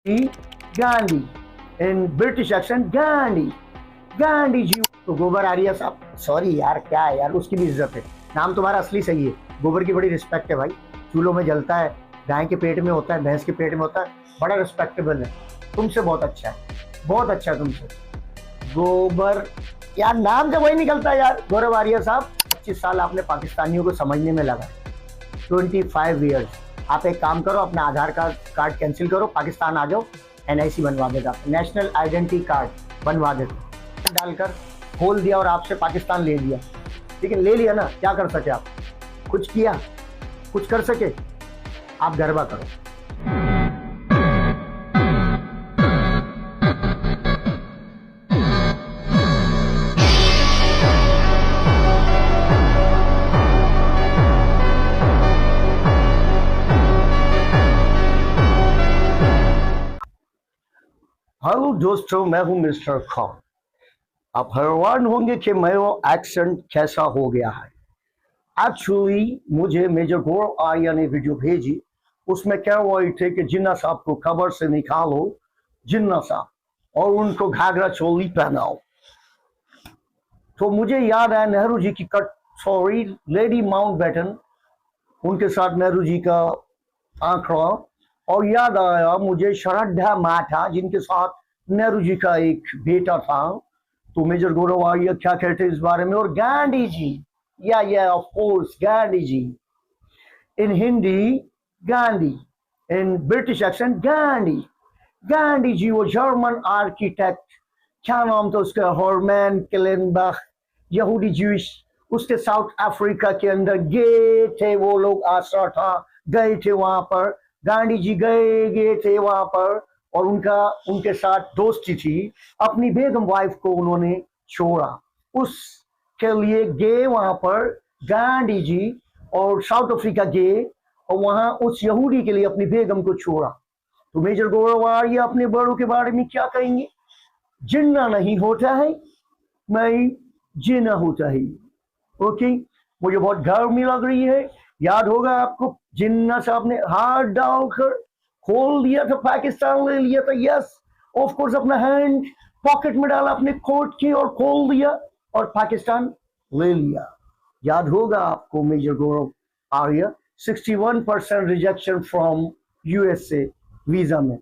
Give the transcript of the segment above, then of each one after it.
Gandhi, in British accent Gandhi, Gandhi ji. तो गोबर आर्य साहब, सॉरी यार, क्या है यार, उसकी भी इज्जत है। नाम तुम्हारा असली सही है, गोबर की बड़ी रिस्पेक्ट है भाई। चूल्हों में जलता है, गाय के पेट में होता है, भैंस के पेट में होता है, बड़ा रिस्पेक्टेबल है। तुमसे बहुत अच्छा है, बहुत अच्छा है तुमसे। गोबर, यार नाम से वही निकलता है यार, गौरव आर्य साहब। 25 साल आपने पाकिस्तानियों को समझने में लगा, 25 ईयर्स। आप एक काम करो, अपना आधार कार्ड कैंसिल करो, पाकिस्तान आ जाओ, एनआईसी बनवा देगा, नेशनल आइडेंटिटी कार्ड बनवा देगा। डालकर खोल दिया और आपसे पाकिस्तान ले लिया। लेकिन ले लिया ना, क्या कर सके आप? कुछ किया? कुछ कर सके? आप गरबा करो। हेलो दोस्तों, मैं हूं मिस्टर खान। आप हैरान होंगे कि मेरा एक्सेंट कैसा हो गया है। एक्चुअली मुझे मेजर गौरव आर्य ने वीडियो भेजी, उसमें कह रहे थे कि जिन्ना साहब को खबर से निकालो, जिन्ना साहब, और उनको घाघरा चोली पहनाओ। तो मुझे याद आया नेहरू जी की सॉरी, लेडी माउंटबेटन, उनके साथ नेहरू जी का आंकड़ा, और याद आया मुझे श्रद्धा माता, जिनके साथ नेहरू जी का एक बेटा था। तो मेजर गौरव आर्य क्या कहते इस बारे में? और गांधी जी, या of course Gandhi ji, in Hindi Gandhi, in British accent Gandhi. Gandhi ji वो जर्मन आर्किटेक्ट, क्या नाम था उसका, हॉर्मैन केलेनबach, यहूदी ज्यूश, उसके साउथ अफ्रीका के अंदर गए थे वो लोग, आसरा था, गए थे वहां पर, गांधी जी गए थे वहां पर, और उनके साथ दोस्ती थी। अपनी बेगम वाइफ को उन्होंने छोड़ा, उसके लिए गए वहां पर गांधी जी, और साउथ अफ्रीका गए, और वहां उस यहूदी के लिए अपनी बेगम को छोड़ा। तो मेजर गौरव आर्य अपने बड़ों के बारे में क्या कहेंगे? जिन्ना नहीं होता है, मैं जीना होता है। ओके, मुझे बहुत गर्मी लग रही है। याद होगा आपको, जिन्ना साहब ने हाथ डालकर खोल दिया था, पाकिस्तान ले लिया था। यस, ऑफ कोर्स, अपना हैंड पॉकेट में डाला अपने कोट की और खोल दिया और पाकिस्तान ले लिया। याद होगा आपको major Gaurav Arya, 61% rejection from USA visa में,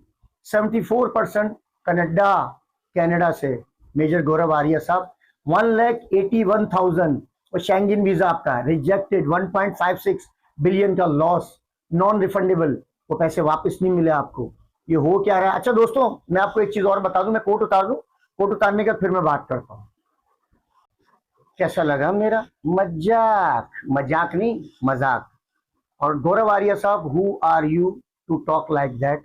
74% कनाडा से। मेजर गौरव आर्य साहब, 1,81,000 और शेंगेन वीजा आपका रिजेक्टेड, 1.56 बिलियन का लॉस, नॉन रिफंडेबल, वो पैसे वापस नहीं मिले आपको। ये हो क्या रहा है? अच्छा दोस्तों, मैं आपको एक चीज और बता दूं, मैं कोट उतार दूं, कोट उतारने का फिर मैं बात करता हूं। कैसा लगा मेरा मजाक? मजाक नहीं, मजाक। और गौरव आर्य साहब, who are you to talk like that?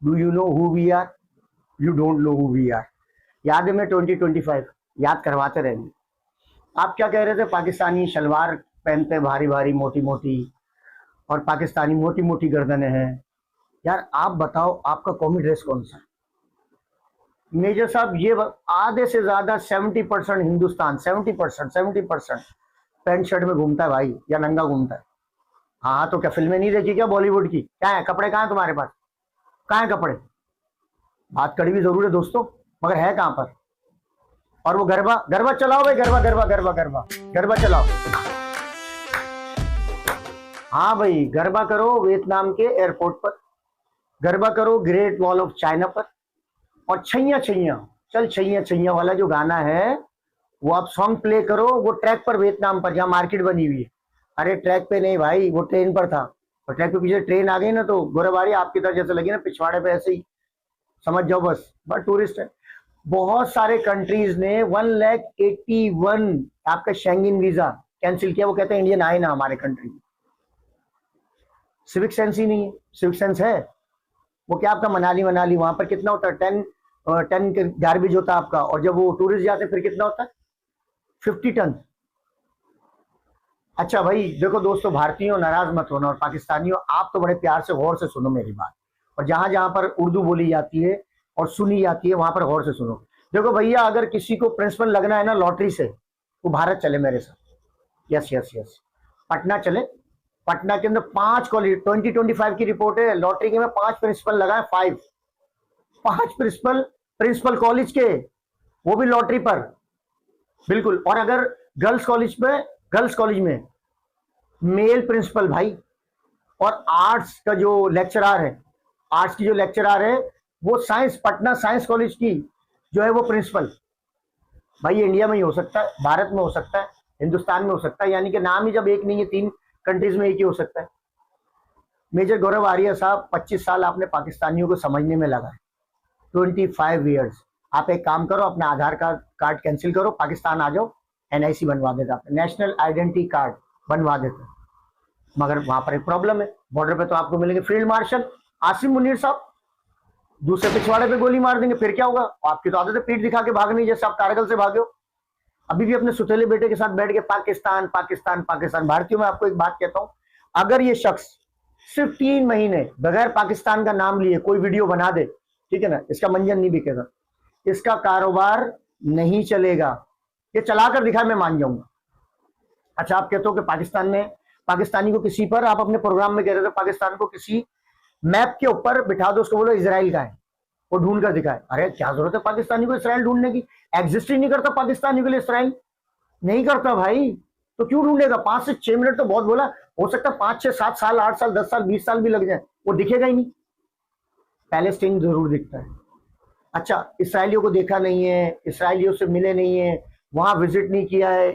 Do you know who we are? You don't know who we are. याद है, मैं 2025 याद करवाते रहेंगे। आप क्या कह रहे थे? पाकिस्तानी शलवार पहनते, भारी भारी मोटी मोटी, और पाकिस्तानी मोटी मोटी गर्दनें हैं। यार आप बताओ, आपका कौमी ड्रेस कौन सा है? मेजर साहब, ये आधे से ज्यादा 70% हिंदुस्तान, 70% पैंट शर्ट में घूमता है भाई, या नंगा घूमता है। हाँ, तो क्या फिल्में नहीं देखी क्या बॉलीवुड की? क्या है कपड़े, कहाँ है तुम्हारे पास? कहाँ है कपड़े? बात कड़ी भी जरूर है दोस्तों, मगर है कहाँ पर? और वो गरबा, गरबा चलाओ भाई, गरबा गरबा गरबा गरबा गरबा चलाओ। हाँ भाई, गरबा करो वियतनाम के एयरपोर्ट पर, गरबा करो ग्रेट वॉल ऑफ चाइना पर, और छैया छैया चल छैया छैया वाला जो गाना है, वो आप सॉन्ग प्ले करो, वो ट्रैक पर वियतनाम पर, जहाँ मार्केट बनी हुई है। अरे ट्रैक पे नहीं भाई, वो ट्रेन पर था, और ट्रैक पे पीछे ट्रेन आ गई ना, तो गोरेबारी आपकी तरह जैसे लगी ना पिछवाड़े पे, ऐसे ही समझ जाओ बस। बट टूरिस्ट है, बहुत सारे कंट्रीज ने 1,81,000 आपका शेंगेन वीजा कैंसिल किया। वो कहते हैं इंडियन आए ना हमारे कंट्री में। सिविक सेंस ही नहीं है। सिविक सेंस है वो क्या आपका? मनाली मनाली वहां पर कितना होता है? 10 गार्बेज होता है आपका, और जब वो टूरिस्ट जाते फिर कितना होता है? 50 टन। अच्छा भाई देखो दोस्तों, भारतीयों नाराज मत होना, और पाकिस्तानियों आप तो बड़े प्यार से गौर से सुनो मेरी बात, और जहां जहां पर उर्दू बोली जाती है और सुनी जाती है वहां पर गौर से सुनो। देखो भैया, अगर किसी को प्रिंसिपल लगना है ना लॉटरी से, वो भारत चले मेरे साथ। यस यस यस, पटना चले। पटना के अंदर 5 कॉलेज, 2025 की रिपोर्ट है, लॉटरी के में 5 प्रिंसिपल लगा है, 5। 5 प्रिंसिपल प्रिंसिपल कॉलेज के, वो भी लॉटरी पर। बिल्कुल। और अगर गर्ल्स कॉलेज में मेल प्रिंसिपल भाई, और आर्ट्स का जो लेक्चरर है, आर्ट्स की जो लेक्चरर है वो पटना साइंस कॉलेज की जो है वो प्रिंसिपल। भाई ये इंडिया में ही हो सकता है, भारत में हो सकता है, हिंदुस्तान में हो सकता है, यानी कि नाम ही जब एक नहीं है, 3 कंट्रीज में एक ही हो सकता है। मेजर गौरव आर्य साहब, 25 साल आपने पाकिस्तानियों को समझने में लगाए, 25 ईयर्स। आप एक काम करो, अपना आधार कार्ड कैंसिल करो, पाकिस्तान आ जाओ, NIC बनवा देता, नेशनल आइडेंटिटी कार्ड बनवा देते। मगर वहां पर एक प्रॉब्लम है, बॉर्डर पे तो आपको मिलेंगे फील्ड मार्शल आसिम मुनीर साहब, दूसरे पिछवाड़े पे गोली मार देंगे, फिर क्या होगा? आपकी तो आदत है पीठ दिखा के भागने, जैसे आप कारगिल से भागे हो। अभी भी अपने सुतेले बेटे के साथ बैठ के पाकिस्तान पाकिस्तान पाकिस्तान। भारतीयों में आपको एक बात कहता हूं, अगर ये शख्स सिर्फ 3 महीने बगैर पाकिस्तान का नाम लिए कोई वीडियो बना दे, ठीक है ना, इसका मंजन नहीं बिकेगा, इसका कारोबार नहीं चलेगा। ये चलाकर दिखाए, मैं मान जाऊंगा। अच्छा, आप कहते हो कि पाकिस्तानी को किसी पर, आप अपने प्रोग्राम में कह रहे थे पाकिस्तान को किसी मैप के ऊपर बिठा दो, उसको बोलो इजराइल का है, वो ढूंढ कर दिखाए। अरे क्या जरूरत है पाकिस्तानी को इसराइल ढूंढने की? एग्जिस्ट ही नहीं करता पाकिस्तानी के लिए इसराइल, नहीं करता भाई, तो क्यों ढूंढेगा? 5 से 6 मिनट तो बहुत बोला, हो सकता है 5, 6, 7 साल, 8 साल, 10 साल, 20 साल भी लग जाए, वो दिखेगा ही नहीं। पैलेस्टीन जरूर दिखता है। अच्छा, इसराइलियों को देखा नहीं है, इसराइलियों से मिले नहीं है, वहां विजिट नहीं किया है,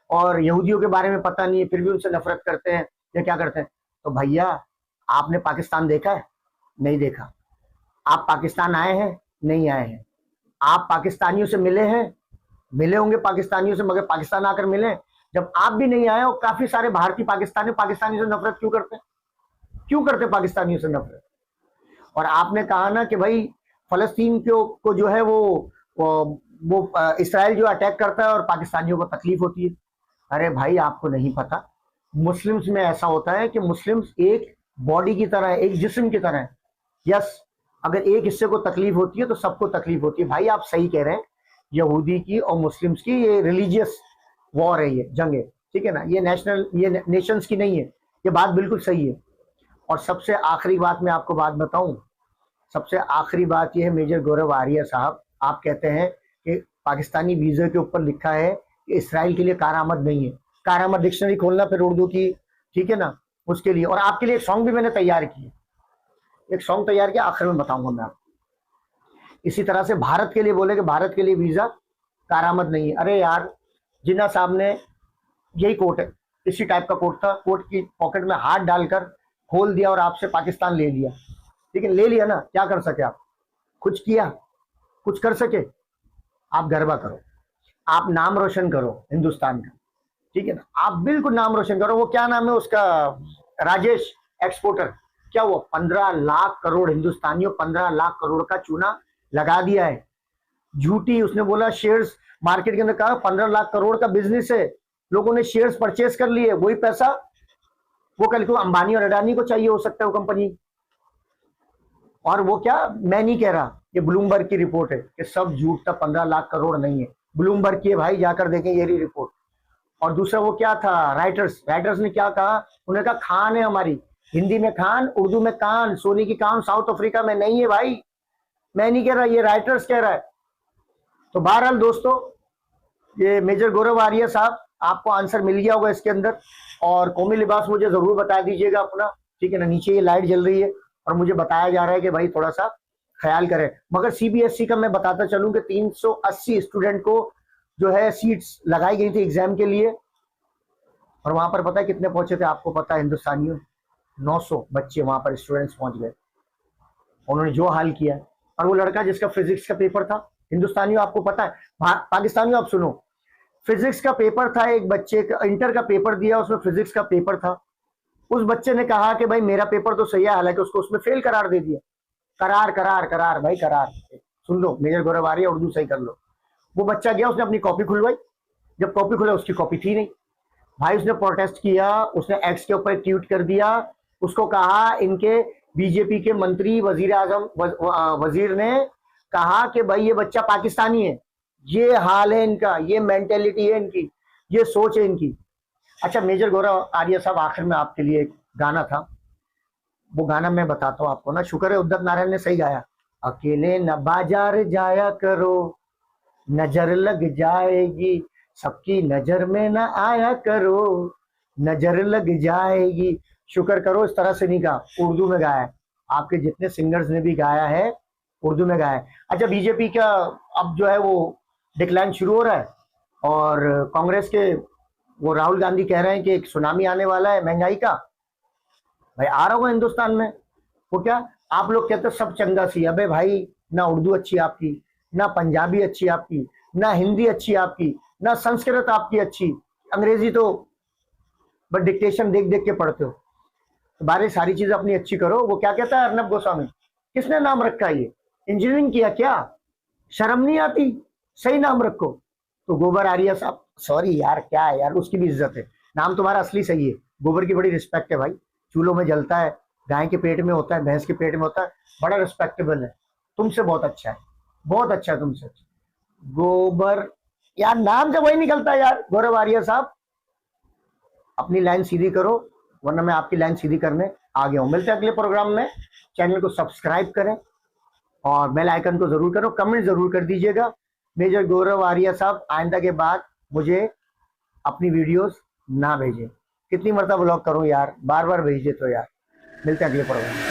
और यहूदियों के बारे में पता नहीं है, फिर भी उनसे नफरत करते हैं या क्या करते हैं? तो भैया, आपने पाकिस्तान देखा है? नहीं देखा। आप पाकिस्तान आए हैं? नहीं आए हैं। आप पाकिस्तानियों से मिले हैं? मिले होंगे पाकिस्तानियों से, मगर पाकिस्तान आकर मिले? जब आप भी नहीं आए, और काफी सारे भारतीय पाकिस्तानियों से नफरत क्यों करते हैं? क्यों करते पाकिस्तानियों से नफरत? और आपने कहा ना कि भाई फलस्तीन को जो है वो इसराइल जो अटैक करता है और पाकिस्तानियों को तकलीफ होती है। अरे भाई, आपको नहीं पता, मुस्लिम्स में ऐसा होता है कि मुस्लिम्स एक बॉडी की तरह है, एक जिस्म की तरह है। यस, अगर एक हिस्से को तकलीफ होती है तो सबको तकलीफ होती है। भाई आप सही कह रहे हैं, यहूदी की और मुस्लिम्स की ये रिलीजियस वॉर है, ये जंग है, ठीक है ना, ये नेशंस की नहीं है, ये बात बिल्कुल सही है। और सबसे आखिरी बात मैं आपको बात बताऊं, सबसे आखिरी बात यह है, मेजर गौरव आर्य साहब, आप कहते हैं कि पाकिस्तानी वीजा के ऊपर लिखा है कि इसराइल के लिए कारामद नहीं है। कारामद डिक्शनरी खोलना फिर उर्दू की, ठीक है ना, उसके लिए। और आपके लिए एक सॉन्ग भी मैंने तैयार किया, एक सॉन्ग तैयार किया, आखिर में बताऊंगा मैं आपको। इसी तरह से भारत के लिए बोले कि भारत के लिए वीजा कारामद नहीं है। अरे यार, जिन्ना साहब ने, यही कोट है, इसी टाइप का कोट था, कोट की पॉकेट में हाथ डालकर खोल दिया और आपसे पाकिस्तान ले लिया। लेकिन ले लिया ना, क्या कर सके आप? कुछ किया? कुछ कर सके? आप गरबा करो, आप नाम रोशन करो हिंदुस्तान का, ठीक है ना, आप बिल्कुल नाम रोशन करो। वो क्या नाम है उसका, राजेश एक्सपोर्टर, क्या हुआ? 15 लाख करोड़ हिंदुस्तानियों, 15 लाख करोड़ का चूना लगा दिया है। झूठी, उसने बोला शेयर्स मार्केट के अंदर, कहा 15 लाख करोड़ का बिजनेस है, लोगों ने शेयर्स परचेस कर लिए, वही पैसा वो कल को अंबानी और अडानी को चाहिए हो सकता है वो कंपनी। और वो क्या, मैं नहीं कह रहा, ये ब्लूमबर्ग की रिपोर्ट है कि सब झूठ था, 15 लाख करोड़ नहीं है, ब्लूमबर्ग की है भाई, जाकर देखें ये रिपोर्ट। और दूसरा वो क्या था, राइटर्स ने क्या कहा, उन्होंने कहा खान है हमारी, हिंदी में खान, उर्दू में कान, सोने की कान साउथ अफ्रीका में नहीं है भाई, मैं नहीं कह रहा, ये राइटर्स कह रहा है। तो बहरहाल दोस्तों, ये मेजर गौरव आर्य साहब, आपको आंसर मिल गया होगा इसके अंदर। और कौमी लिबास मुझे जरूर बता दीजिएगा अपना, ठीक है ना, नीचे ये लाइट जल रही है और मुझे बताया जा रहा है कि भाई थोड़ा सा ख्याल करें। मगर CBSE का मैं बताता चलूं कि 380 स्टूडेंट को जो है सीट्स लगाई गई थी एग्जाम के लिए, और वहां पर पता है कितने पहुंचे थे? आपको पता है हिंदुस्तानियों, 900 बच्चे वहां पर स्टूडेंट्स पहुंच गए। उन्होंने जो हाल किया, और वो लड़का जिसका फिजिक्स का पेपर था, हिंदुस्तानियों आपको पता है, पाकिस्तानियों आप सुनो, फिजिक्स का पेपर था, एक बच्चे का इंटर का पेपर दिया, उसमें फिजिक्स का पेपर था, उस बच्चे ने कहा कि भाई मेरा पेपर तो सही है, हालांकि उसको उसमें फेल करार दे दिया। करार करार करार भाई करार, सुन लो, मेजर गौरव आ रही है, उर्दू सही कर लो। वो बच्चा गया, उसने अपनी कॉपी खुलवाई, जब कॉपी खुला उसकी कॉपी थी नहीं भाई, उसने प्रोटेस्ट किया, उसने एक्स के ऊपर ट्वीट कर दिया, उसको कहा, इनके बीजेपी के मंत्री वजीर आजम वजीर ने कहा कि भाई ये बच्चा पाकिस्तानी है, ये हाल है इनका, ये मेंटेलिटी है इनकी, ये सोच है इनकी। अच्छा मेजर गौरव आर्य साहब, आखिर में आपके लिए एक गाना था, वो गाना मैं बताता हूँ आपको ना, शुक्र है उदित नारायण ने सही गाया, अकेले न बाजार जाया करो, नजर लग जाएगी, सबकी नजर में न आया करो, नजर लग जाएगी। शुक्र करो इस तरह से नहीं गा, उर्दू में गाया है। आपके जितने सिंगर्स ने भी गाया है उर्दू में गाया है। अच्छा, बीजेपी का अब जो है वो डिक्लाइन शुरू हो रहा है, और कांग्रेस के वो राहुल गांधी कह रहे हैं कि एक सुनामी आने वाला है महंगाई का। भाई आ रहा होगा हिंदुस्तान में। वो क्या, आप लोग कहते हो सब चंगा सी, अबे भाई ना उर्दू अच्छी आपकी, ना पंजाबी अच्छी आपकी, ना हिंदी अच्छी आपकी, ना संस्कृत आपकी अच्छी, अंग्रेजी तो बस डिक्टेशन देख देख के पढ़ते हो। तो बारे सारी चीज अपनी अच्छी करो। वो क्या कहता है अर्नब गोस्वामी, किसने नाम रखा है ये, इंजीनियरिंग किया क्या, शर्म नहीं आती, सही नाम रखो। तो गोबर आर्या साहब, सॉरी यार, क्या है यार, उसकी भी इज्जत है, नाम तुम्हारा असली सही है। गोबर की बड़ी रिस्पेक्ट है भाई, चूल्हों में जलता है, गाय के पेट में होता है, भैंस के पेट में होता है, बड़ा रिस्पेक्टेबल है। तुमसे बहुत अच्छा है, बहुत अच्छा है तुमसे। गोबर, यार नाम से वही निकलता है यार, गौरव आर्या साहब। अपनी लाइन सीधी करो, वरना मैं आपकी लाइन सीधी करने आ गया हूं। मिलते हैं अगले प्रोग्राम में। चैनल को सब्सक्राइब करें और बेल आइकन को जरूर करो, कमेंट जरूर कर दीजिएगा। मेजर गौरव आर्या साहब आइंदा के बाद मुझे अपनी वीडियोस ना भेजें। कितनी मरतबा ब्लॉग करूं यार, बार बार भेजे तो यार। मिलते हैं अगले प्रोग्राम में।